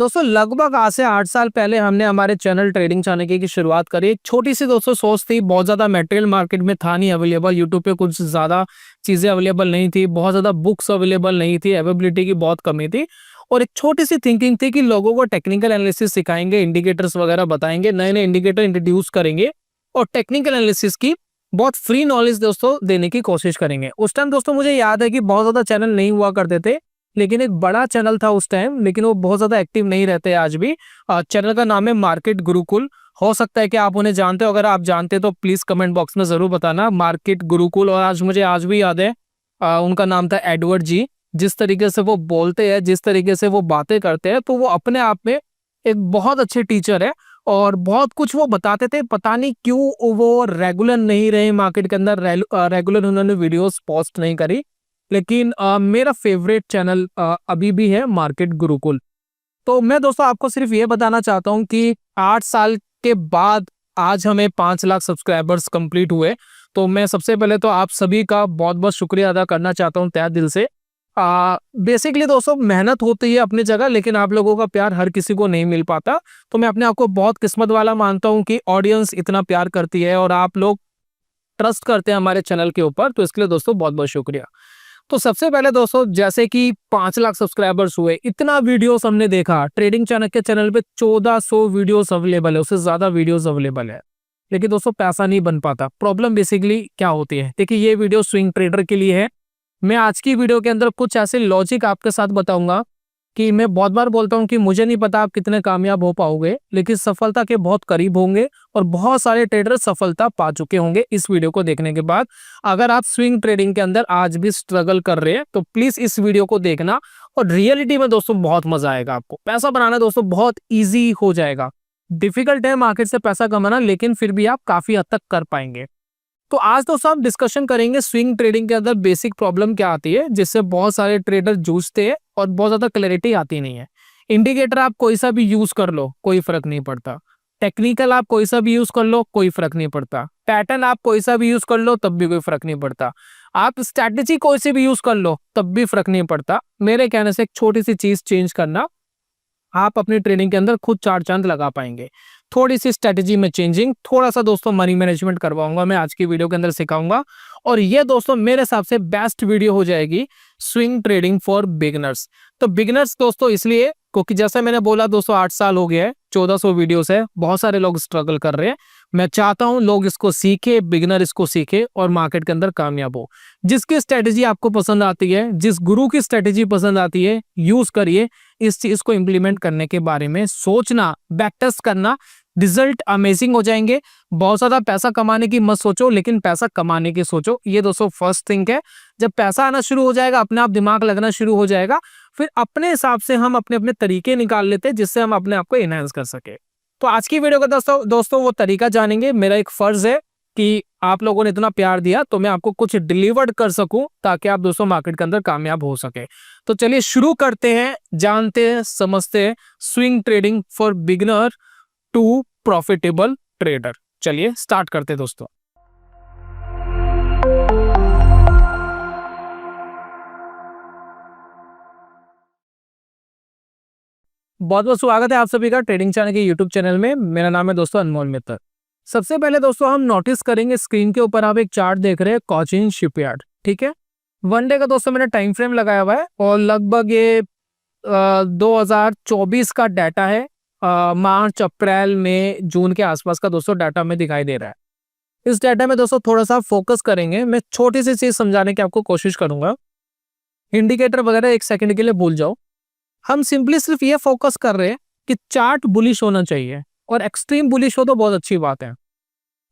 दोस्तों लगभग आज से 8 साल पहले हमने हमारे चैनल ट्रेडिंग चाणक्य की शुरुआत करी। एक छोटी सी दोस्तों सोच थी, बहुत ज़्यादा मटेरियल मार्केट में था नहीं अवेलेबल, यूट्यूब पे कुछ ज़्यादा चीज़ें अवेलेबल नहीं थी, बहुत ज़्यादा बुक्स अवेलेबल नहीं थी, अवेलेबिलिटी की बहुत कमी थी। और एक छोटी सी थिंकिंग थी कि लोगों को टेक्निकल एनालिसिस सिखाएंगे, इंडिकेटर्स वगैरह बताएंगे, नए-नए इंडिकेटर इंट्रोड्यूस करेंगे और टेक्निकल एनालिसिस की बहुत फ्री नॉलेज दोस्तों देने की कोशिश करेंगे। उस टाइम दोस्तों मुझे याद है कि बहुत ज़्यादा चैनल नहीं हुआ करते थे, लेकिन एक बड़ा चैनल था उस टाइम, लेकिन वो बहुत ज़्यादा एक्टिव नहीं रहते आज भी। चैनल का नाम है मार्केट गुरुकुल। हो सकता है कि आप उन्हें जानते हो, अगर आप जानते तो प्लीज़ कमेंट बॉक्स में ज़रूर बताना, मार्केट गुरुकुल। और आज भी याद है उनका नाम था एडवर्ड जी। जिस तरीके से वो बोलते हैं, जिस तरीके से वो बातें करते हैं, तो वो अपने आप में एक बहुत अच्छे टीचर है और बहुत कुछ वो बताते थे। पता नहीं क्यों वो रेगुलर नहीं रहे मार्केट के अंदर, रेगुलर उन्होंने वीडियोस पोस्ट नहीं करी, लेकिन मेरा फेवरेट चैनल अभी भी है मार्केट गुरुकुल। तो मैं दोस्तों आपको सिर्फ ये बताना चाहता हूँ कि 8 साल के बाद आज हमें 5 लाख सब्सक्राइबर्स कंप्लीट हुए। तो मैं सबसे पहले तो आप सभी का बहुत बहुत शुक्रिया अदा करना चाहता हूँ तहे दिल से। बेसिकली दोस्तों मेहनत होती है अपनी जगह, लेकिन आप लोगों का प्यार हर किसी को नहीं मिल पाता। तो मैं अपने आप को बहुत किस्मत वाला मानता हूँ कि ऑडियंस इतना प्यार करती है और आप लोग ट्रस्ट करते हैं हमारे चैनल के ऊपर। तो इसके लिए दोस्तों बहुत बहुत शुक्रिया। तो सबसे पहले दोस्तों जैसे कि 5 लाख सब्सक्राइबर्स हुए, इतना वीडियोस हमने देखा। ट्रेडिंग चाणक्य चैनल पे 1400 वीडियोस अवेलेबल है, उससे ज्यादा वीडियोस अवेलेबल है, लेकिन दोस्तों पैसा नहीं बन पाता। प्रॉब्लम बेसिकली क्या होती है, देखिए ये वीडियो स्विंग ट्रेडर के लिए है। मैं आज की वीडियो के अंदर कुछ ऐसे लॉजिक आपके साथ बताऊंगा कि मैं बहुत बार बोलता हूं कि मुझे नहीं पता आप कितने कामयाब हो पाओगे, लेकिन सफलता के बहुत करीब होंगे और बहुत सारे ट्रेडर सफलता पा चुके होंगे इस वीडियो को देखने के बाद। अगर आप स्विंग ट्रेडिंग के अंदर आज भी स्ट्रगल कर रहे हैं तो प्लीज इस वीडियो को देखना, और रियलिटी में दोस्तों बहुत मजा आएगा। आपको पैसा बनाना दोस्तों बहुत ईजी हो जाएगा। डिफिकल्ट है मार्केट से पैसा कमाना, लेकिन फिर भी आप काफी हद तक कर पाएंगे। तो आज दोस्तों हम डिस्कशन करेंगे स्विंग ट्रेडिंग के अंदर बेसिक प्रॉब्लम क्या आती है, जिससे बहुत सारे ट्रेडर जूझते हैं और बहुत ज्यादा क्लैरिटी आती नहीं है। इंडिकेटर आप कोई सा भी यूज कर लो, कोई फर्क नहीं पड़ता। टेक्निकल आप कोई सा भी यूज कर लो, कोई फर्क नहीं पड़ता। पैटर्न आप कोई सा भी यूज कर लो, तब भी कोई फर्क नहीं पड़ता। आप स्ट्रैटेजी कोई सी भी यूज कर लो, तब भी फर्क नहीं पड़ता। मेरे कहने से एक छोटी सी चीज चेंज करना, आप अपनी ट्रेडिंग के अंदर खुद चार चांद लगा पाएंगे। थोड़ी सी स्ट्रेटेजी में चेंजिंग, थोड़ा सा दोस्तों मनी मैनेजमेंट करवाऊंगा, मैं आज की वीडियो के अंदर सिखाऊंगा। और ये दोस्तों मेरे हिसाब से बेस्ट वीडियो हो जाएगी स्विंग ट्रेडिंग फॉर बिगिनर्स। तो बिगिनर्स दोस्तों इसलिए क्योंकि जैसा मैंने बोला दोस्तों 8 साल हो गया है, 1400 वीडियोस है, बहुत सारे लोग स्ट्रगल कर रहे हैं। मैं चाहता हूं लोग इसको सीखे, बिगिनर इसको सीखे और मार्केट के अंदर कामयाब हो। जिसकी स्ट्रेटेजी आपको पसंद आती है, जिस गुरु की स्ट्रेटेजी पसंद आती है, यूज करिए। इस चीज को इंप्लीमेंट करने के बारे में सोचना, बैक टेस्ट करना, रिजल्ट अमेजिंग हो जाएंगे। बहुत ज्यादा पैसा कमाने की मत सोचो, लेकिन पैसा कमाने की सोचो। ये दोस्तों फर्स्ट थिंग है। जब पैसा आना शुरू हो जाएगा, अपने आप दिमाग लगना शुरू हो जाएगा, फिर अपने हिसाब से हम अपने अपने तरीके निकाल लेते हैं जिससे हम अपने आप को एनहांस कर सके। तो आज की वीडियो का दोस्तों वो तरीका जानेंगे। मेरा एक फर्ज है कि आप लोगों ने इतना प्यार दिया तो मैं आपको कुछ डिलीवर्ड कर सकूं, ताकि आप दोस्तों मार्केट के अंदर कामयाब हो सके। तो चलिए शुरू करते हैं, जानते हैं, समझते हैं swing trading for beginner to profitable trader. चलिए स्टार्ट करते हैं दोस्तों। बहुत बहुत स्वागत है आप सभी का ट्रेडिंग चाणक्य के यूट्यूब चैनल में। मेरा नाम है दोस्तों अनमोल मित्तर। सबसे पहले दोस्तों हम नोटिस करेंगे, स्क्रीन के ऊपर आप एक चार्ट देख रहे हैं कोचिन शिपयार्ड, ठीक है। वन डे का दोस्तों मैंने टाइम फ्रेम लगाया हुआ है और लगभग ये 2024 का डाटा है। मार्च, अप्रैल, मई, जून के आसपास का दोस्तों डाटा में दिखाई दे रहा है। इस डाटा में दोस्तों थोड़ा सा फोकस करेंगे। मैं छोटी सी चीज समझाने की आपको कोशिश करूंगा। इंडिकेटर वगैरह एक सेकंड के लिए भूल जाओ। हम सिंपली सिर्फ ये फोकस कर रहे हैं कि चार्ट बुलिश होना चाहिए, और एक्सट्रीम बुलिश हो तो बहुत अच्छी बात है।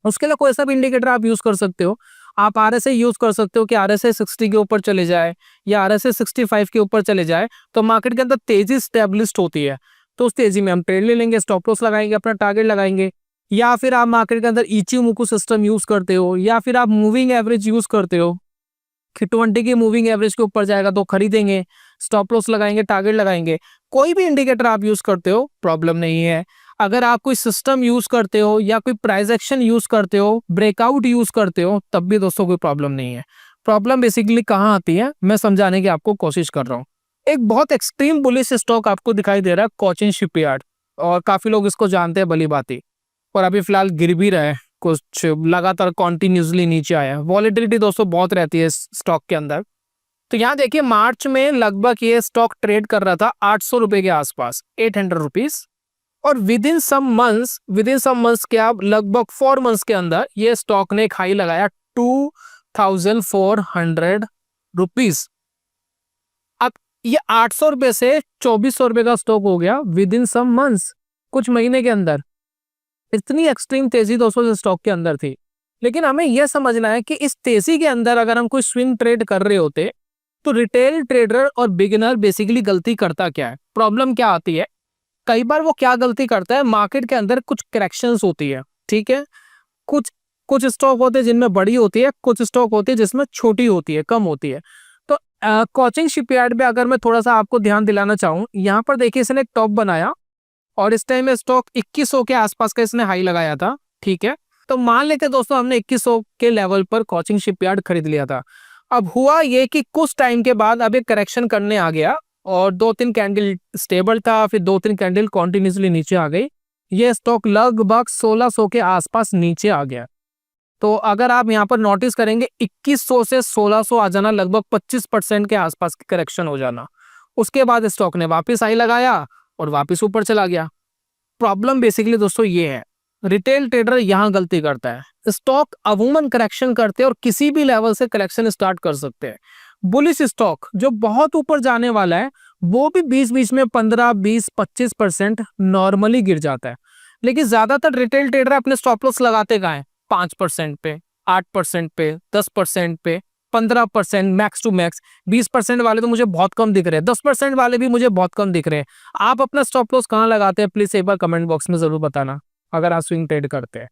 उसके लिए कोई सा भी इंडिकेटर आप यूज कर सकते हो। आप आरएसआई यूज कर सकते हो कि आरएसआई 60 के ऊपर चले जाए या आरएसआई 65 के ऊपर चले जाए, तो मार्केट के अंदर तेजी स्टेब्लिश्ड होती है। तो उस तेजी में हम ट्रेड ले लेंगे, स्टॉप लॉस लगाएंगे, अपना टारगेट लगाएंगे। या फिर आप मार्केट के अंदर इचिमोकु सिस्टम यूज करते हो, या फिर आप मूविंग एवरेज यूज करते हो कि 20 की मूविंग एवरेज के ऊपर जाएगा तो खरीदेंगे, स्टॉप लॉस लगाएंगे, टारगेट लगाएंगे। कोई भी इंडिकेटर आप यूज करते हो, प्रॉब्लम नहीं है। अगर आप कोई सिस्टम यूज करते हो या कोई प्राइस एक्शन यूज करते हो, ब्रेकआउट यूज करते हो, तब भी दोस्तों कोई प्रॉब्लम नहीं है। प्रॉब्लम बेसिकली कहाँ आती है, मैं समझाने की आपको कोशिश कर रहा हूँ। एक बहुत एक्सट्रीम बुलिश स्टॉक आपको दिखाई दे रहा है कोचिन शिपयार्ड, और काफी लोग इसको जानते हैं भली भांति, और अभी फिलहाल गिर भी रहा है, कुछ लगातार कॉन्टिन्यूसली नीचे आया है। वॉलेटिलिटी दोस्तों बहुत रहती है इस स्टॉक के अंदर। तो यहाँ देखिए मार्च में लगभग ये स्टॉक ट्रेड कर रहा था 800 रुपए के आसपास, 800 रुपीज, और विद इन सम मंथ्स क्या लगभग 4 मंथ्स के अंदर ये स्टॉक ने एक हाई लगाया 2400 रुपीज। अब ये 800 रुपए से 2400 रुपए का स्टॉक हो गया विद इन सम मंथ्स, कुछ महीने के अंदर। इतनी एक्सट्रीम तेजी दोस्तों इस स्टॉक के अंदर थी। लेकिन हमें यह समझना है कि इस तेजी के अंदर अगर हम कोई स्विंग ट्रेड कर रहे होते तो रिटेल ट्रेडर और बिगिनर बेसिकली गलती करता क्या है, प्रॉब्लम क्या आती है, कई बार वो क्या गलती करता है, मार्केट के अंदर कुछ करेक्शंस होती है, ठीक है, कुछ कुछ स्टॉक होते हैं जिनमें बड़ी होती है, कुछ स्टॉक होती है जिसमें छोटी होती है, कम होती है। तो कोचिन शिपयार्ड में अगर मैं थोड़ा सा आपको ध्यान दिलाना चाहूँ, यहाँ पर देखिए इसने एक टॉप बनाया और इस टाइम में स्टॉक 2100 के आसपास का इसने हाई लगाया था, ठीक है। तो मान लेते दोस्तों हमने 2100 के लेवल पर कोचिन शिपयार्ड खरीद लिया था। अब हुआ ये कि कुछ टाइम के बाद अब एक करेक्शन करने आ गया और 2-3 कैंडल स्टेबल था, फिर 2-3 कैंडल कॉन्टिन्यूसली नीचे आ गई, ये स्टॉक लगभग 1600 के आसपास नीचे आ गया। तो अगर आप यहाँ पर नोटिस करेंगे 2100 से 1600 आ जाना, लगभग 25% के आसपास की करेक्शन हो जाना। उसके बाद स्टॉक ने वापस हाई लगाया और वापस ऊपर चला गया। प्रॉब्लम बेसिकली दोस्तों ये है, रिटेल ट्रेडर यहाँ गलती करता है, स्टॉक अमूमन करेक्शन करते हैं और किसी भी लेवल से करेक्शन स्टार्ट कर सकते हैं। बुलिश स्टॉक जो बहुत ऊपर जाने वाला है वो भी बीच बीच में 15-20-25% नॉर्मली गिर जाता है। लेकिन ज्यादातर रिटेल ट्रेडर अपने स्टॉप लॉस लगाते कहाँ हैं, 5% पे, 8% पे, 10% पे, 15%, मैक्स टू मैक्स। 20% वाले तो मुझे बहुत कम दिख रहे हैं, 10% वाले भी मुझे बहुत कम दिख रहे हैं। आप अपना स्टॉप लॉस कहाँ लगाते हैं प्लीज एक बार कमेंट बॉक्स में जरूर बताना अगर आप स्विंग ट्रेड करते हैं।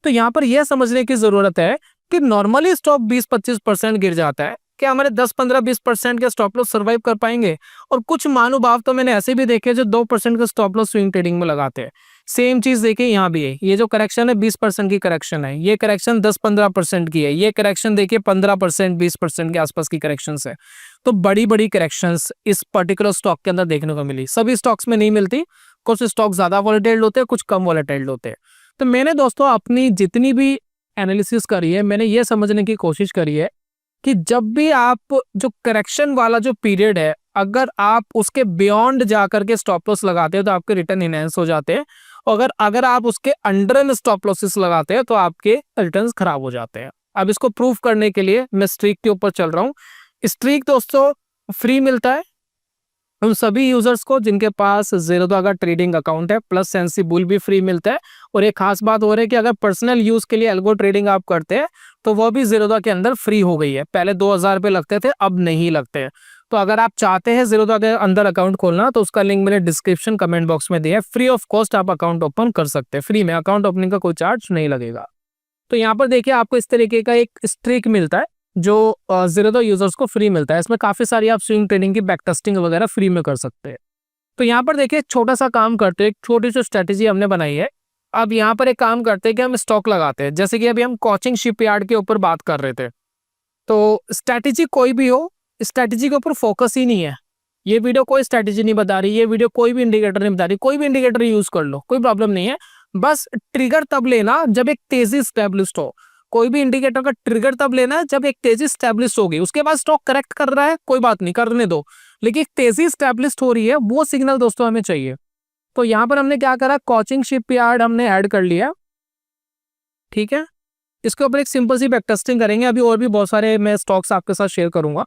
तो यहाँ पर यह समझने की जरूरत है कि नॉर्मली स्टॉक 20-25% गिर जाता है, क्या हमारे 10-15-20% के स्टॉप लॉस सर्वाइव कर पाएंगे? और कुछ महानुभाव तो मैंने ऐसे भी देखे जो 2% का स्टॉप लॉस स्विंग ट्रेडिंग में लगाते हैं। सेम चीज देखिए यहाँ भी है, ये जो करेक्शन है 20% की करेक्शन है, ये करेक्शन 10-15% की है, ये करेक्शन देखिए 15% 20% के आसपास की करेक्शन है। तो बड़ी बड़ी करेक्शन इस पर्टिकुलर स्टॉक के अंदर देखने को मिली, सभी स्टॉक्स में नहीं मिलती, कुछ स्टॉक ज्यादा वॉलेटाइल होते हैं, कुछ कम वॉलेटाइल होते हैं। तो मैंने दोस्तों अपनी जितनी भी एनालिसिस करी है, मैंने ये समझने की कोशिश करी है कि जब भी आप जो करेक्शन वाला जो पीरियड है, अगर आप उसके बियॉन्ड जाकर के स्टॉप लॉस लगाते हो तो आपके रिटर्न इनहेंस हो जाते हैं, और अगर आप उसके अंडर में स्टॉप लॉसेस लगाते हैं तो आपके रिटर्न्स खराब हो जाते हैं। अब इसको प्रूव करने के लिए मैं स्ट्रीक के ऊपर चल रहा हूँ। स्ट्रीक दोस्तों फ्री मिलता है उन सभी यूजर्स को जिनके पास ज़ीरोधा का ट्रेडिंग अकाउंट है, प्लस सेंसी बुल भी फ्री मिलता है। और एक खास बात हो रही है कि अगर पर्सनल यूज के लिए एल्गो ट्रेडिंग आप करते हैं तो वो भी ज़ीरोधा के अंदर फ्री हो गई है। पहले 2000 रुपये लगते थे, अब नहीं लगते हैं। तो अगर आप चाहते हैं ज़ीरोधा के अंदर अकाउंट खोलना तो उसका लिंक मैंने डिस्क्रिप्शन कमेंट बॉक्स में दिया है, फ्री ऑफ कॉस्ट आप अकाउंट ओपन कर सकते हैं, फ्री में, अकाउंट ओपनिंग का कोई चार्ज नहीं लगेगा। तो यहाँ पर देखिए आपको इस तरीके का एक स्ट्रीक मिलता है जो ज़ीरोधा यूजर्स को फ्री मिलता है। इसमें काफी सारी आप स्विंग ट्रेडिंग की बैक टेस्टिंग वगैरह फ्री में कर सकते हैं। तो यहाँ पर देखिए छोटा सा काम करते हैं, छोटी सी स्ट्रेटेजी हमने बनाई है। अब यहाँ पर एक काम करते हैं कि हम स्टॉक लगाते हैं, जैसे कि अभी हम कोचिन शिपयार्ड के ऊपर बात कर रहे थे। तो स्ट्रेटेजी कोई भी हो, स्ट्रेटेजी के ऊपर फोकस ही नहीं है। ये वीडियो कोई स्ट्रेटेजी नहीं बता रही, ये वीडियो कोई भी इंडिकेटर नहीं बता रही, कोई भी इंडिकेटर यूज कर लो, कोई प्रॉब्लम नहीं है। बस ट्रिगर तब लेना जब एक तेजी स्टेब्लिश हो। कोई भी इंडिकेटर का ट्रिगर तब लेना है जब एक तेजी स्टैब्लिश होगी। उसके बाद स्टॉक करेक्ट कर रहा है, कोई बात नहीं, करने दो, लेकिन एक तेजी स्टैब्लिश हो रही है, वो सिग्नल दोस्तों हमें चाहिए। तो यहां पर हमने क्या करा, कोचिन शिपयार्ड हमने ऐड कर लिया, ठीक है। इसके ऊपर एक सिंपल सी बैक टेस्टिंग करेंगे, अभी और भी बहुत सारे मैं स्टॉक्स आपके साथ शेयर करूंगा।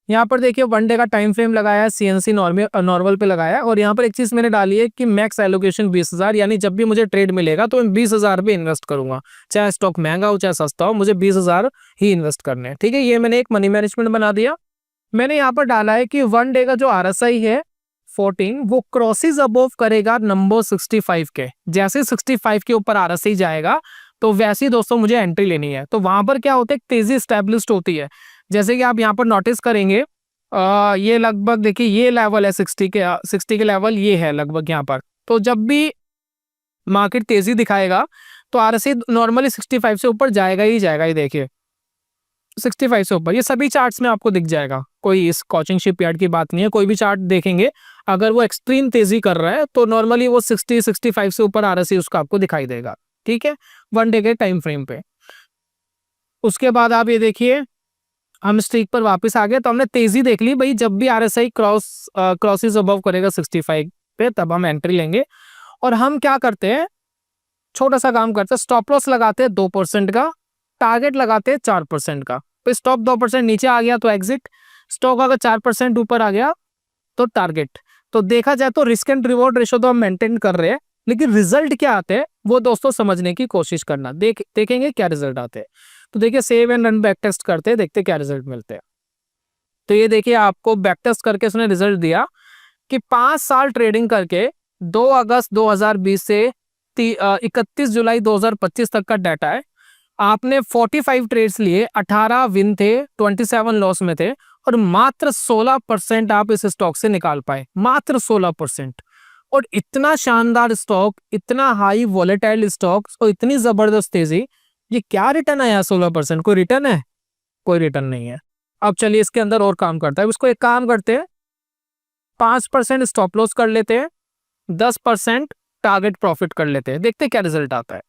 यहाँ पर देखिए 1 डे का टाइम फ्रेम लगाया है, सीएनसी नॉर्मल पे लगाया है, और यहाँ पर एक चीज मैंने डाली है कि मैक्स एलोकेशन 20,000, यानी जब भी मुझे ट्रेड मिलेगा तो मैं 20,000 पे इन्वेस्ट करूंगा, चाहे स्टॉक महंगा हो चाहे सस्ता हो, मुझे 20,000 ही इन्वेस्ट करने हैं, ठीक है। ये मैंने एक मनी मैनेजमेंट बना दिया। मैंने यहाँ पर डाला है कि 1 डे का जो RSI है 14, वो क्रॉसेस अबोव करेगा नंबर 65 के, जैसे 65 के ऊपर RSI जाएगा तो वैसे ही दोस्तों मुझे एंट्री लेनी है। तो वहां पर क्या होता है, तेजी स्टैब्लिश्ड होती है। जैसे कि आप यहाँ पर नोटिस करेंगे ये लगभग देखिए ये लेवल है 60 के लेवल ये है लगभग यहाँ पर। तो जब भी मार्केट तेजी दिखाएगा तो RSI नॉर्मली 65 से ऊपर जाएगा ही जाएगा, ये देखिए 65 से ऊपर, ये सभी चार्ट्स में आपको दिख जाएगा, कोई इस कोचिंग शिपयार्ड की बात नहीं है। कोई भी चार्ट देखेंगे, अगर वो एक्सट्रीम तेजी कर रहा है तो नॉर्मली वो 60-65 से ऊपर आरएसआई उसका आपको दिखाई देगा, ठीक है, 1 डे के टाइम फ्रेम पे। उसके बाद आप ये देखिए, हम स्ट्रीक पर वापस आ गए, तो हमने तेजी देख ली भाई, जब भी आरएसआई क्रॉसेस अबव करेगा 65 पे तब हम एंट्री लेंगे। और हम क्या करते हैं, छोटा सा काम करते हैं, स्टॉप लॉस लगाते हैं 2% का, टारगेट लगाते हैं 4% का। तो स्टॉप 2% नीचे आ गया तो एग्जिट, स्टॉक अगर 4% ऊपर आ गया तो टारगेट। तो देखा जाए तो रिस्क एंड रिवॉर्ड रेशो तो हम मेंटेन कर रहे हैं, लेकिन रिजल्ट क्या आते हैं वो दोस्तों समझने की कोशिश करना। देखेंगे क्या रिजल्ट आते हैं। तो देखिए save and run back test करते हैं, देखते क्या रिजल्ट मिलते हैं। तो ये देखिए आपको बैक टेस्ट करके उसने रिजल्ट दिया कि 5 साल ट्रेडिंग करके 2 अगस्त 2020 से 31 जुलाई 2025 तक का डाटा है। आपने 45 ट्रेड्स लिए, 18 विन थे, 27 लॉस में थे, और मात्र 16% आप इस स्टॉक से निकाल पाए, मात्र 16%। और इतना शानदार स्टॉक, इतना हाई वॉलेटाइल स्टॉक और इतनी जबरदस्त तेजी, ये क्या रिटर्न है यार 16%? कोई रिटर्न है? कोई रिटर्न नहीं है। अब चलिए इसके अंदर और काम करता है, इसको एक काम करते हैं, 5% स्टॉप लॉस कर लेते हैं, 10% टारगेट प्रॉफिट कर लेते हैं, देखते हैं क्या रिजल्ट आता है।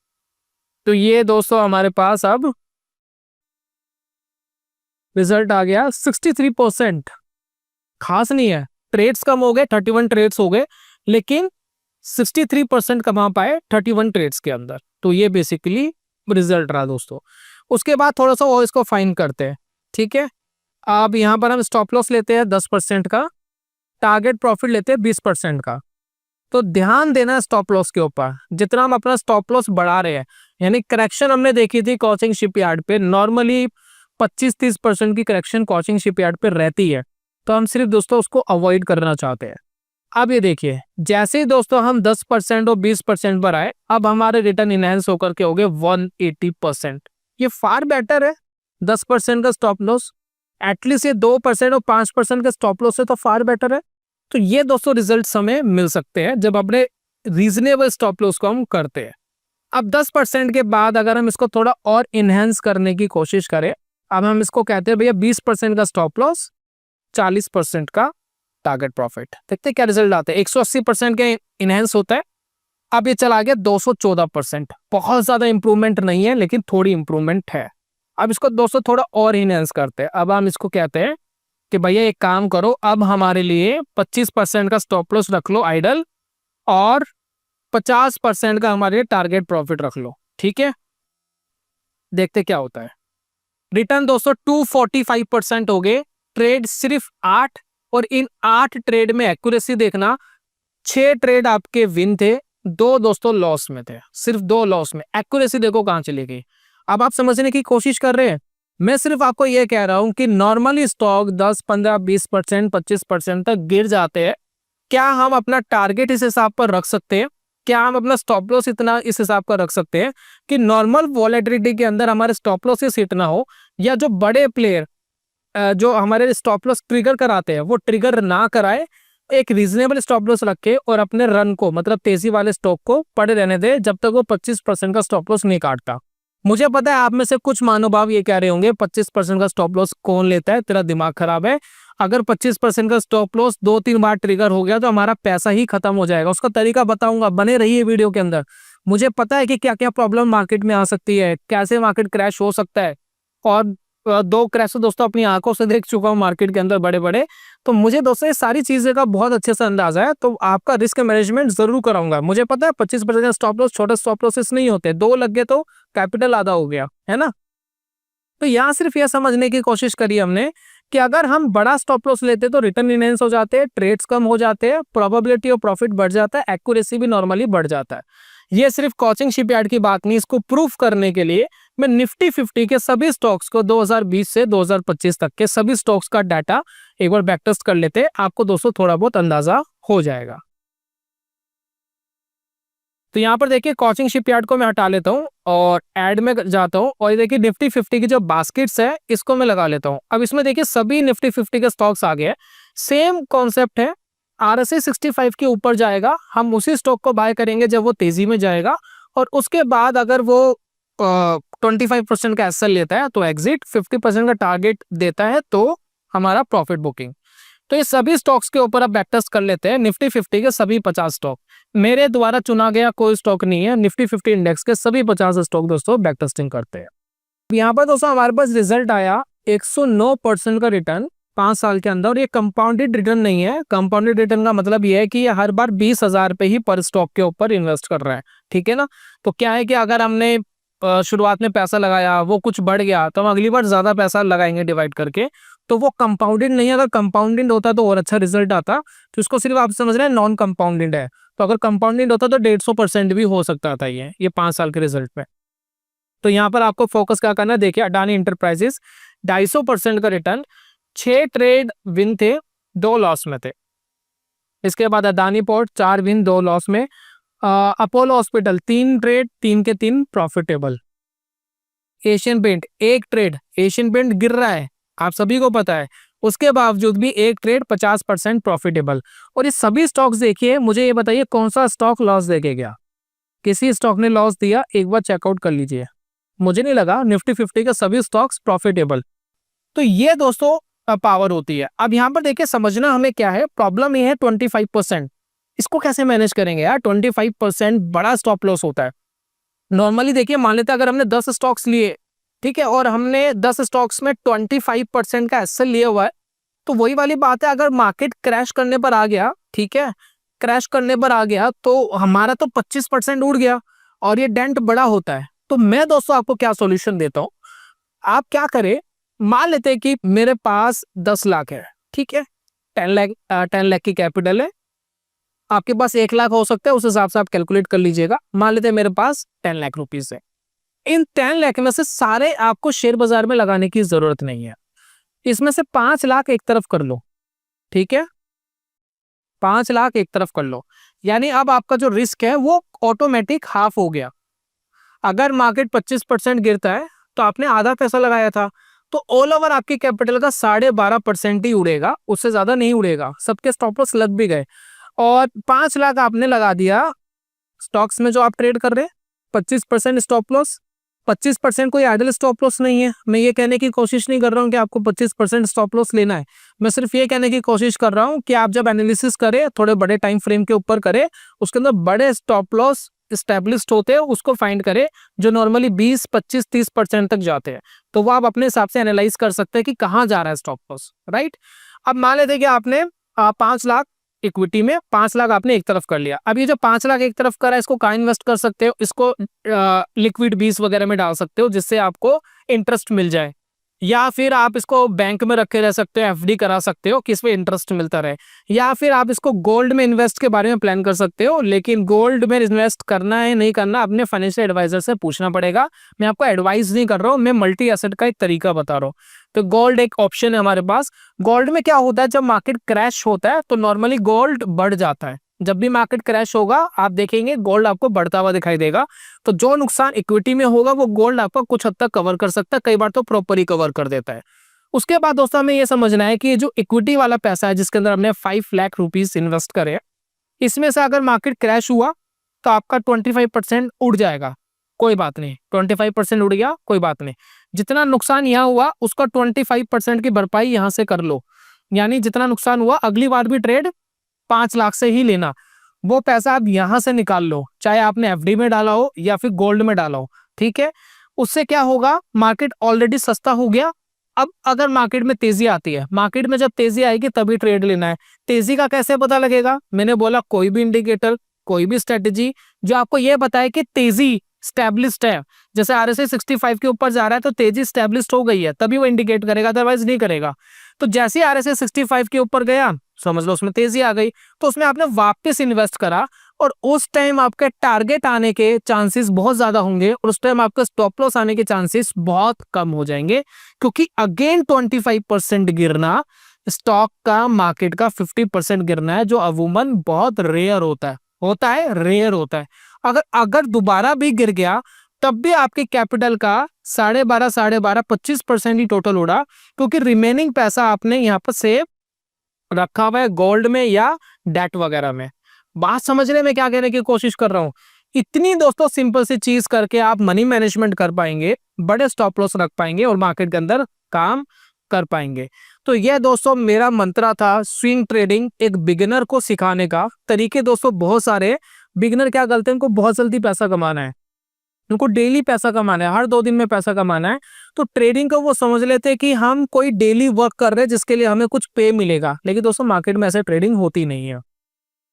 तो ये दोस्तों हमारे पास अब रिजल्ट आ गया 63%। खास नहीं है, ट्रेड्स कम हो गए, 31 ट्रेड्स हो गए, लेकिन 63% कमा पाए 31 ट्रेड्स के अंदर। तो ये बेसिकली रिजल्ट रहा दोस्तों। उसके बाद थोड़ा सा और इसको फाइन करते हैं, ठीक है। अब यहाँ पर हम स्टॉप लॉस लेते हैं 10% का, टारगेट प्रॉफिट लेते हैं 20% का। तो ध्यान देना स्टॉप लॉस के ऊपर, जितना हम अपना स्टॉप लॉस बढ़ा रहे हैं, यानी करेक्शन हमने देखी थी कोचिंग शिपयार्ड पे, नॉर्मली 25-30% की करेक्शन कोचिंग शिपयार्ड पे रहती है, तो हम सिर्फ दोस्तों उसको अवॉइड करना चाहते हैं। अब ये देखिए, जैसे ही दोस्तों हम 10% और 20% पर आए, अब हमारे रिटर्न इनहेंस होकर के हो गए 180%। ये फार बेटर है 10% का स्टॉप लॉस, एटलीस्ट ये 2% और 5% का स्टॉप लॉस है तो फार बेटर है। तो ये दोस्तों रिजल्ट हमें मिल सकते हैं जब अपने रीजनेबल स्टॉप लॉस को हम करते हैं। अब 10% के बाद अगर हम इसको थोड़ा और इनहेंस करने की कोशिश करें, अब हम इसको कहते हैं भैया 20% का स्टॉप लॉस, 40% का टारगेट प्रॉफिट, देखते हैं क्या रिजल्ट आते हैं। 180% के इनहेंस होता है, अब ये चला गया 214%। बहुत ज्यादा इंप्रूवमेंट नहीं है, लेकिन थोड़ी इंप्रूवमेंट है। अब इसको दोस्तों थोड़ा और इनहेंस करते हैं, अब हम इसको कहते हैं कि भैया एक काम करो, अब हमारे लिए 25% का स्टॉप लॉस रख लो आइडल, और 50% का हमारे टारगेट प्रॉफिट रख लो, ठीक है। देखते क्या होता है। रिटर्न दोस्तों 245% हो गए, ट्रेड सिर्फ 8, और इन 8 ट्रेड में एक्यूरेसी देखना, 6 ट्रेड आपके विन थे, 2 दोस्तों लॉस में थे, सिर्फ 2 लॉस में। एक्यूरेसी देखो कहां चली गई। अब आप समझने की कोशिश कर रहे हैं, मैं सिर्फ आपको यह कह रहा हूं कि नॉर्मली स्टॉक 10, 15, 20%, 25% तक गिर जाते हैं। क्या हम अपना टारगेट इस हिसाब पर रख सकते हैं? क्या हम अपना स्टॉप लॉस इतना इस हिसाब का रख सकते हैं कि नॉर्मल वॉलेटिलिटी के अंदर हमारे स्टॉप लॉस हिट ना हो, या जो बड़े प्लेयर जो हमारे स्टॉप लॉस ट्रिगर कराते हैं वो ट्रिगर ना कराए, एक रीजनेबल स्टॉप लॉस रखे और अपने रन को, मतलब तेजी वाले स्टॉक को पड़े रहने दे जब तक वो 25% का स्टॉप लॉस नहीं काटता। मुझे पता है आप में से कुछ महानुभाव ये कह रहे होंगे 25% का स्टॉप लॉस कौन लेता है, तेरा दिमाग खराब है। अगर 25% का स्टॉप लॉस 2-3 बार ट्रिगर हो गया तो हमारा पैसा ही खत्म हो जाएगा। उसका तरीका बताऊंगा, बने रहिए वीडियो के अंदर। मुझे पता है कि क्या क्या प्रॉब्लम मार्केट में आ सकती है, कैसे मार्केट क्रैश हो सकता है, और 2 क्रैश दोस्तों अपनी आंखों से देख चुका हूँ मार्केट के अंदर बड़े बड़े। तो मुझे दोस्तों ये सारी चीजें का बहुत अच्छे से अंदाजा है, तो आपका रिस्क मैनेजमेंट जरूर कराऊंगा। मुझे पता है 25% स्टॉप लॉस छोटे स्टॉप लॉसेस नहीं होते, 2 लग गए तो कैपिटल आधा हो गया, है ना। तो यहाँ सिर्फ यह समझने की कोशिश करी हमने कि अगर हम बड़ा स्टॉप लॉस लेते तो रिटर्न इनहेंस हो जाते हैं, ट्रेड्स कम हो जाते हैं, प्रोबेबिलिटी ऑफ प्रॉफिट बढ़ जाता है, एक्यूरेसी भी नॉर्मली बढ़ जाता है। ये सिर्फ कोचिंग शिपयार्ड की बात नहीं, इसको प्रूफ करने के लिए मैं निफ्टी 50 के सभी स्टॉक्स को 2020 से 2025 तक के सभी स्टॉक्स का डाटा एक बार बैक टेस्ट कर लेते हैं, आपको दोस्तों थोड़ा बहुत अंदाजा हो जाएगा। तो यहाँ पर देखिए कोचिंग शिपयार्ड को मैं हटा लेता हूँ और ऐड में जाता हूँ, और ये देखिए निफ्टी 50 की जो बास्केट्स है इसको मैं लगा लेता हूँ। अब इसमें देखिए सभी निफ्टी 50 के स्टॉक्स आ गए, सेम कॉन्सेप्ट है। आरएसआई 65 के ऊपर जाएगा, हम उसी स्टॉक को बाय करेंगे जब वो तेजी में जाएगा, और उसके बाद अगर वो 25% का एसएल लेता है तो एग्जिट, 50% का टारगेट देता है तो हमारा प्रॉफिट बुकिंग। तो ये सभी स्टॉक्स के ऊपर आप बैकटेस्ट कर लेते हैं। निफ्टी 50 के सभी 50 स्टॉक, मेरे द्वारा चुना गया कोई स्टॉक नहीं है, निफ्टी 50 इंडेक्स के सभी 50 स्टॉक दोस्तों बैकटेस्टिंग करते हैं। यहाँ पर दोस्तों हमारे पास रिजल्ट आया 109% का रिटर्न 5 साल के अंदर। और ये कंपाउंडेड रिटर्न नहीं है। कंपाउंडेड रिटर्न का मतलब ये है कि ये हर बार 20,000 पे ही पर स्टॉक के ऊपर इन्वेस्ट कर रहा है, ठीक है ना। तो क्या है कि अगर हमने शुरुआत में पैसा लगाया, वो कुछ बढ़ गया, तो हम अगली बार ज्यादा पैसा लगाएंगे डिवाइड करके, तो वो कंपाउंडेड नहीं है। अगर कंपाउंडेड होता तो और अच्छा रिजल्ट आता। तो इसको सिर्फ आप समझ रहे हैं नॉन कंपाउंडेड है। तो अगर कंपाउंडेड होता तो 150% भी हो सकता था ये 5 साल के रिजल्ट पे। तो यहाँ पर आपको फोकस क्या करना है, देखिए अडानी इंटरप्राइजेस 250% का रिटर्न, 6 ट्रेड विन थे, 2 लॉस में थे। इसके बाद अडानी पोर्ट 4 विन 2 लॉस में। अपोलो हॉस्पिटल 3 ट्रेड 3 के 3 profitable. Asian paint 1 trade, Asian paint गिर रहा है आप सभी को पता है, उसके बावजूद भी 1 ट्रेड 50% प्रॉफिटेबल। और ये सभी स्टॉक्स देखिए, मुझे ये बताइए कौन सा स्टॉक लॉस देके गया। किसी स्टॉक ने लॉस दिया, एक बार चेकआउट कर लीजिए। मुझे नहीं लगा। निफ्टी 50 के सभी स्टॉक्स प्रॉफिटेबल। तो ये दोस्तों पावर होती है। अब यहाँ पर देखिए समझना हमें क्या है, प्रॉब्लम ये है 25%। इसको कैसे मैनेज करेंगे यार, 25% बड़ा स्टॉप लॉस होता है। नॉर्मली देखिए मान लेते हैं अगर हमने 10 स्टॉक्स लिए, ठीक है, और हमने 10 स्टॉक्स में 25% का एसएल लिया हुआ है, तो वही वाली बात है, अगर मार्केट क्रैश करने पर आ गया, ठीक है, क्रैश करने पर आ गया तो हमारा तो 25% उड़ गया और ये डेंट बड़ा होता है। तो मैं दोस्तों आपको क्या सॉल्यूशन देता हूं, आप क्या करें, मान लेते हैं कि मेरे पास 10 लाख है, ठीक है, 10 लाख की कैपिटल है। आपके पास 1 लाख हो सकता है, उस हिसाब से आप कैलकुलेट कर लीजिएगा। मान लेते हैं मेरे पास 10 लाख रुपीज है। इन 10 लाख में से सारे आपको शेयर बाजार में लगाने की जरूरत नहीं है। इसमें से 5 लाख एक तरफ कर लो, ठीक है, 5 लाख एक तरफ कर लो। यानी अब आपका जो रिस्क है वो ऑटोमेटिक हाफ हो गया। अगर मार्केट 25% गिरता है तो आपने आधा पैसा लगाया था, तो ऑल ओवर आपकी कैपिटल का 12.5% ही उड़ेगा, उससे ज्यादा नहीं उड़ेगा। सबके स्टॉप लॉस लग भी गए। और 5 लाख आपने लगा दिया स्टॉक्स में जो आप ट्रेड कर रहे हैं, 25% स्टॉप लॉस। 25% कोई आइडल स्टॉप लॉस नहीं है। मैं ये कहने की कोशिश नहीं कर रहा हूँ कि आपको 25% स्टॉप लॉस लेना है। मैं सिर्फ ये कहने की कोशिश कर रहा हूँ कि आप जब एनालिसिस करें, थोड़े बड़े टाइम फ्रेम के ऊपर करें, उसके अंदर बड़े स्टॉप लॉस स्टैब्लिश्ड होते हैं, उसको फाइंड करें जो नॉर्मली 20, 25, 30% तक जाते हैं। तो वो आप अपने हिसाब से एनालाइज कर सकते हैं कि कहाँ जा रहा है स्टॉप लॉस, राइट। अब मान लेते हैं कि आपने 5 लाख इक्विटी में, 5 लाख आपने एक तरफ कर लिया। अब ये जो 5 लाख एक तरफ करा है, इसको कहाँ इन्वेस्ट कर सकते हो, इसको लिक्विड बीस वगैरह में डाल सकते हो, जिससे आपको इंटरेस्ट मिल जाए। या फिर आप इसको बैंक में रखे रह सकते हो, एफडी करा सकते हो, किस पे इंटरेस्ट मिलता रहे। या फिर आप इसको गोल्ड में इन्वेस्ट के बारे में प्लान कर सकते हो। लेकिन गोल्ड में इन्वेस्ट करना है नहीं करना, अपने फाइनेंशियल एडवाइजर से पूछना पड़ेगा। मैं आपको एडवाइस नहीं कर रहा हूँ, मैं मल्टी एसेट का एक तरीका बता रहा हूँ। तो गोल्ड एक ऑप्शन है हमारे पास। गोल्ड में क्या होता है, जब मार्केट क्रैश होता है तो नॉर्मली गोल्ड बढ़ जाता है। जब भी मार्केट क्रैश होगा आप देखेंगे गोल्ड आपको बढ़ता हुआ दिखाई देगा। तो जो नुकसान इक्विटी में होगा वो गोल्ड आपका कुछ हद तक कवर कर सकता है, कई बार तो प्रॉपर ही कवर कर देता है। उसके बाद दोस्तों हमें ये समझना है कि जो इक्विटी वाला पैसा है, जिसके अंदर हमने 5 लाख रुपीज इन्वेस्ट करे, इसमें से अगर मार्केट क्रैश हुआ तो आपका 25% उड़ जाएगा, कोई बात नहीं। 25% उड़ गया, कोई बात नहीं। जितना नुकसान यहाँ हुआ उसका 25% की भरपाई यहाँ से कर लो। यानी जितना नुकसान हुआ अगली बार भी ट्रेड 5 लाख से ही लेना। वो पैसा आप यहां से निकाल लो, चाहे आपने एफडी में डाला हो या फिर गोल्ड में डाला हो, ठीक है। उससे क्या होगा, मार्केट ऑलरेडी सस्ता हो गया। अब अगर मार्केट में तेजी आती है, मार्केट में जब तेजी आएगी तभी ट्रेड लेना है। तेजी का कैसे पता लगेगा, मैंने बोला कोई भी इंडिकेटर, कोई भी स्ट्रेटेजी जो आपको यह बताए कि तेजी स्टैब्लिश्ड है। जैसे आरएसआई 65 के ऊपर जा रहा है तो तेजी स्टैब्लिश्ड हो गई है, तभी वो इंडिकेट करेगा, अदरवाइज नहीं करेगा। तो जैसे ही आरएसआई 65 के ऊपर गया, समझ लो उसमें तेजी आ गई, तो उसमें आपने वापस इन्वेस्ट करा और उस टाइम आपके टारगेट आने के चांसेस बहुत ज्यादा होंगे और उस टाइम आपका स्टॉप लॉस आने के चांसेस बहुत कम हो जाएंगे। क्योंकि अगेन 25% गिरना, स्टॉक का मार्केट का 50% गिरना है, जो अमूमन बहुत रेयर होता है रेयर होता है। अगर दोबारा भी गिर गया तब भी आपके कैपिटल का 12.5 25% ही टोटल उड़ा, क्योंकि रिमेनिंग पैसा आपने यहाँ पर सेव रखा हुआ है गोल्ड में या डेट वगैरह में। बात समझने में क्या कहने की कोशिश कर रहा हूं, इतनी दोस्तों सिंपल सी चीज करके आप मनी मैनेजमेंट कर पाएंगे, बड़े स्टॉप लॉस रख पाएंगे और मार्केट के अंदर काम कर पाएंगे। तो यह दोस्तों मेरा मंत्रा था स्विंग ट्रेडिंग एक बिगिनर को सिखाने का। तरीके दोस्तों बहुत सारे। बिगिनर क्या करते हैं, उनको बहुत जल्दी पैसा कमाना है, उनको डेली पैसा कमाना है, हर 2 दिन में पैसा कमाना है। तो ट्रेडिंग को वो समझ लेते हैं कि हम कोई डेली वर्क कर रहे हैं जिसके लिए हमें कुछ पे मिलेगा। लेकिन दोस्तों मार्केट में ऐसे ट्रेडिंग होती नहीं है।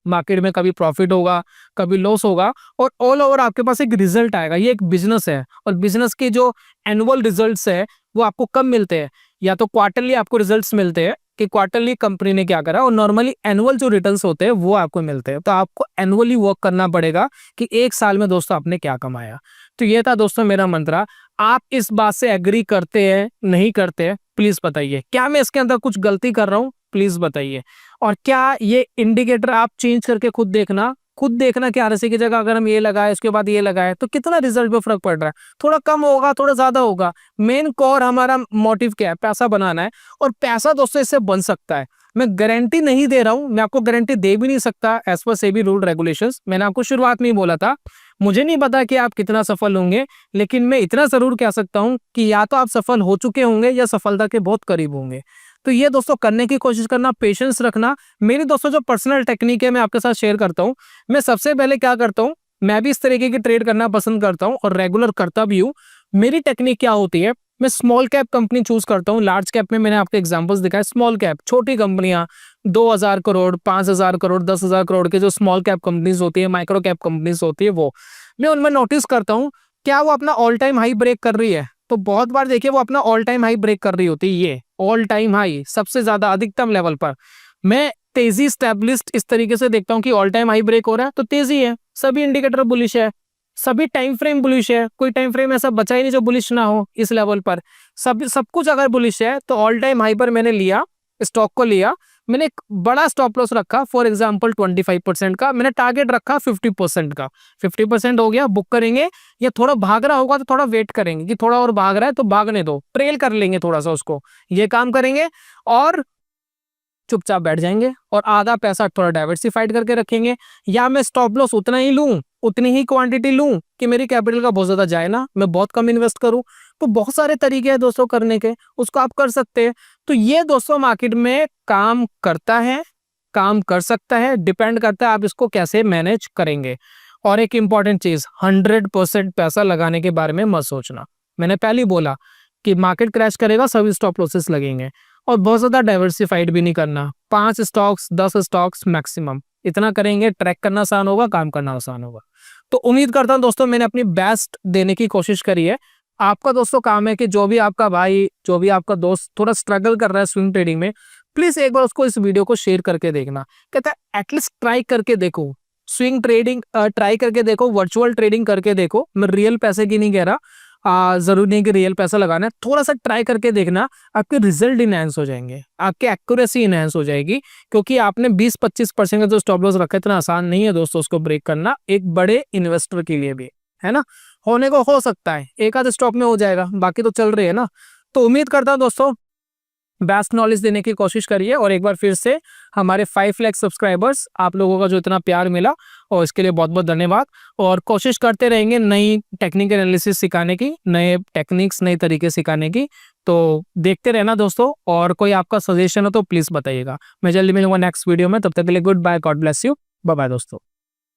मार्केट में कभी प्रॉफिट होगा, कभी लॉस होगा, और ऑल ओवर आपके पास एक रिजल्ट आएगा। ये एक बिजनेस है, और बिजनेस के जो एनुअल रिजल्ट्स है वो आपको कब मिलते हैं, या तो क्वार्टरली आपको रिजल्ट्स मिलते हैं कि क्वार्टरली कंपनी ने क्या करा, और नॉर्मली एनुअल जो रिटर्न्स होते हैं वो आपको मिलते हैं। तो आपको एनुअली वर्क करना पड़ेगा कि एक साल में दोस्तों आपने क्या कमाया। तो ये था दोस्तों मेरा मंत्रा। आप इस बात से एग्री करते हैं, नहीं करते हैं, प्लीज बताइए। क्या मैं इसके अंदर कुछ गलती कर रहा हूँ, प्लीज बताइए। और क्या ये इंडिकेटर आप चेंज करके खुद देखना कि आरएसआई की जगह अगर हम ये लगाए उसके बाद ये लगाए तो कितना रिजल्ट पे फर्क पड़ रहा है, थोड़ा कम होगा, थोड़ा ज्यादा होगा। मेन कोर हमारा मोटिव क्या है, पैसा बनाना है। और पैसा दोस्तों इससे बन सकता है। मैं गारंटी नहीं दे रहा हूं, मैं आपको गारंटी दे भी नहीं सकता as per SEBI rule regulations. मैंने आपको शुरुआत में ही बोला था, मुझे नहीं पता कि आप कितना सफल होंगे, लेकिन मैं इतना जरूर कह सकता हूं कि या तो आप सफल हो चुके होंगे या सफलता के बहुत करीब होंगे। तो ये दोस्तों करने की कोशिश करना, पेशेंस रखना। मेरी दोस्तों जो पर्सनल टेक्निक है मैं आपके साथ शेयर करता हूँ। मैं सबसे पहले क्या करता हूँ, मैं भी इस तरीके की ट्रेड करना पसंद करता हूँ और रेगुलर करता भी हूँ। मेरी टेक्निक क्या होती है, मैं स्मॉल कैप कंपनी चूज करता हूँ। लार्ज कैप में मैंने आपको एग्जांपल्स दिखाए। स्मॉल कैप छोटी कंपनियां, 2000 करोड़, 5000 करोड़, 10,000 करोड़ के जो स्मॉल कैप कंपनीज होती है, माइक्रो कैप कंपनीज होती है, वो मैं उनमें नोटिस करता हूँ क्या वो अपना ऑल टाइम हाई ब्रेक कर रही है। तो बहुत बार देखिए वो अपना ऑल टाइम हाई ब्रेक कर रही होती है, ये ऑल टाइम हाई सबसे ज्यादा अधिकतम लेवल पर। मैं तेजी स्टैब्लिश्ड इस तरीके से देखता हूँ कि ऑल टाइम हाई ब्रेक हो रहा है तो तेजी है, सभी इंडिकेटर बुलिश है, सभी टाइम फ्रेम बुलिश है, कोई टाइम फ्रेम ऐसा बचा ही नहीं जो बुलिश ना हो इस लेवल पर। सब कुछ अगर बुलिश है तो ऑल टाइम हाई पर मैंने लिया, स्टॉक को लिया। मैंने एक बड़ा स्टॉप लॉस रखा, फॉर एग्जांपल 25% का। मैंने टारगेट रखा 50% का। 50% हो गया, बुक करेंगे। या थोड़ा भाग रहा होगा तो थोड़ा वेट करेंगे कि थोड़ा और भाग रहा है तो भागने दो, ट्रेल कर लेंगे थोड़ा सा उसको, ये काम करेंगे। और चुपचाप बैठ जाएंगे और आधा पैसा थोड़ा डाइवर्सिफाइड करके रखेंगे। या मैं स्टॉप लॉस उतना ही लूं, उतनी ही क्वांटिटी लूं कि मेरी कैपिटल का बहुत ज्यादा जाए ना, मैं बहुत कम इन्वेस्ट करूं। तो बहुत सारे तरीके हैं दोस्तों करने के, उसको आप कर सकते हैं। तो ये दोस्तों मार्केट में काम करता है, काम कर सकता है, डिपेंड करता है आप इसको कैसे मैनेज करेंगे। और एक इंपॉर्टेंट चीज, 100% पैसा लगाने के बारे में मत सोचना। मैंने पहले ही बोला कि मार्केट क्रैश करेगा, सभी स्टॉप लॉसेस लगेंगे। और बहुत ज्यादा डाइवर्सिफाइड भी नहीं करना, 5 स्टॉक्स 10 स्टॉक्स मैक्सिमम, इतना करेंगे। ट्रैक करना आसान होगा, काम करना आसान होगा। तो उम्मीद करता हूं दोस्तों मैंने अपनी बेस्ट देने की कोशिश करी है। आपका दोस्तों काम है कि जो भी आपका भाई, जो भी आपका दोस्त थोड़ा स्ट्रगल कर रहा है स्विंग ट्रेडिंग में, प्लीज एक बार उसको इस वीडियो को शेयर करके देखना। कहता है एटलीस्ट ट्राई करके देखो, स्विंग ट्रेडिंग ट्राई करके देखो, वर्चुअल ट्रेडिंग करके देखो। मैं रियल पैसे की नहीं कह रहा, जरूरी नहीं कि रियल पैसा लगाना है, थोड़ा सा ट्राई करके देखना, आपके रिजल्ट इनहेंस हो जाएंगे, आपकी एक्यूरेसी इनहेंस हो जाएगी। क्योंकि आपने 20-25% का जो स्टॉप लॉस रखा है, इतना आसान नहीं है दोस्तों उसको ब्रेक करना, एक बड़े इन्वेस्टर के लिए भी, है ना। होने को हो सकता है एक आध स्टॉक में हो जाएगा, बाकी तो चल रही है ना। तो उम्मीद करता हूं दोस्तों बेस्ट नॉलेज देने की कोशिश करिए। और एक बार फिर से हमारे 5 लाख सब्सक्राइबर्स, आप लोगों का जो इतना प्यार मिला और इसके लिए बहुत बहुत धन्यवाद। और कोशिश करते रहेंगे नई टेक्निकल एनालिसिस सिखाने की, नए टेक्निक्स, नए तरीके सिखाने की। तो देखते रहना दोस्तों, और कोई आपका सजेशन हो तो प्लीज बताइएगा। मैं जल्दी मिलूंगा नेक्स्ट वीडियो में, तब तक के लिए good bye, God bless you, bye bye दोस्तों।